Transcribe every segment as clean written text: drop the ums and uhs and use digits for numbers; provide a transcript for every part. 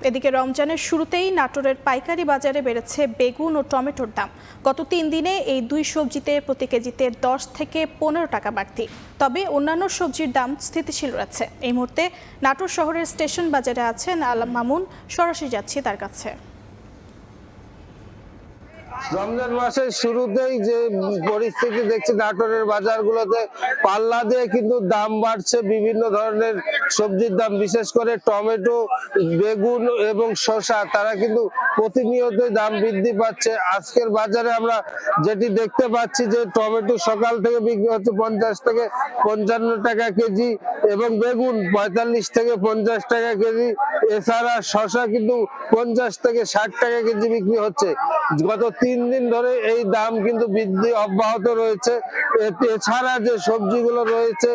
এদিকে রমজানের শুরুতেই নাটোরের পাইকারি বাজারে বেড়েছে বেগুন ও টমেটোর দাম। গত 3 দিনে এই দুই সবজিতে প্রতি কেজিতে 10 থেকে 15 টাকা বাড়তি। তবে অন্যান্য সবজির দাম স্থিতিশীল রয়েছে। এই মুহূর্তে নাটোর শহরের স্টেশন বাজারে আছেন আলম মামুন, সরাসরি যাচ্ছি তার কাছে। রমজান মাসের শুরুতেই যে পরিস্থিতি দেখছি নাটোরের বাজারগুলোতে, পাল্লা দিয়ে কিন্তু দাম বাড়ছে। বিভিন্ন ধরনের সবজির দাম, বিশেষ করে টমেটো, বেগুন এবং শসা, তারা কিন্তু প্রতিনিয়তই দাম বৃদ্ধি পাচ্ছে। আজকের বাজারে আমরা যেটি দেখতে পাচ্ছি যে টমেটো সকাল থেকে বিক্রি হচ্ছে 50 থেকে 55 টাকা কেজি এবং বেগুন 45 থেকে 50 টাকা কেজি। এছাড়া শসা কিন্তু 50 থেকে 60 টাকা কেজি বিক্রি হচ্ছে। গত 3 দিন ধরে এই দাম কিন্তু বৃদ্ধি অব্যাহত রয়েছে। এছাড়া যে সবজিগুলো রয়েছে,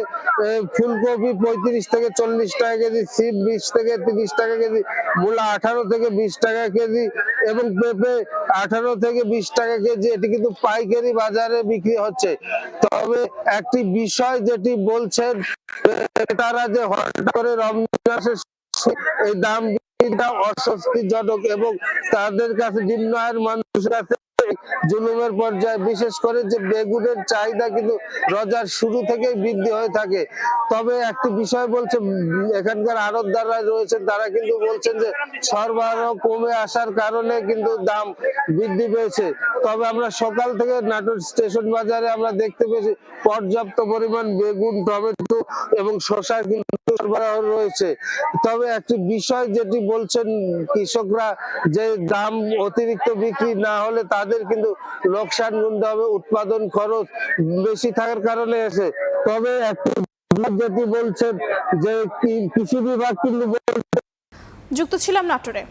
ফুলকপি 35 থেকে 40 টাকা কেজি, সিম 20 থেকে 30 টাকা কেজি, মূলা 18 থেকে 20 টাকা কেজি এবং পেঁপে 18 থেকে 20 টাকা কেজি। এটি কিন্তু পাইকারি বাজারে বিক্রি হচ্ছে। তবে একটি বিষয় যেটি বলছেন তারা, যে হঠাৎ করে রমজান এই দাম অস্বস্তিজনক এবং তাদের কাছে, নিম্ন আয়ের মানুষের কাছে জুলুমের পর্যায়ে। বিশেষ করে যে বেগুনের চাহিদা কিন্তু রোজার শুরু থেকেই বৃদ্ধি হয়ে থাকে। তবে একটি বিষয় বলছে, এখানকার আড়তদাররা রয়েছেন, তারা কিন্তু বলছেন যে সরবরাহ কমে আসার কারণে কিন্তু দাম বৃদ্ধি পেয়েছে। তবে আমরা সকাল থেকে নাটোর স্টেশন বাজারে আমরা দেখতে পেয়েছি পর্যাপ্ত পরিমাণ বেগুন, টমেটো এবং শসা কিন্তু সরবরাহ রয়েছে। তবে একটি বিষয় যেটি বলছেন কৃষকরা, যে দাম অতিরিক্ত বিক্রি না হলে তাদের কিন্তু লোকসান গুনতে হবে, উৎপাদন খরচ বেশি থাকার কারণে এসে। তবে একটি যেটি বলছেন যে কৃষি বিভাগ কিন্তু যুক্ত ছিলাম নাটোরে।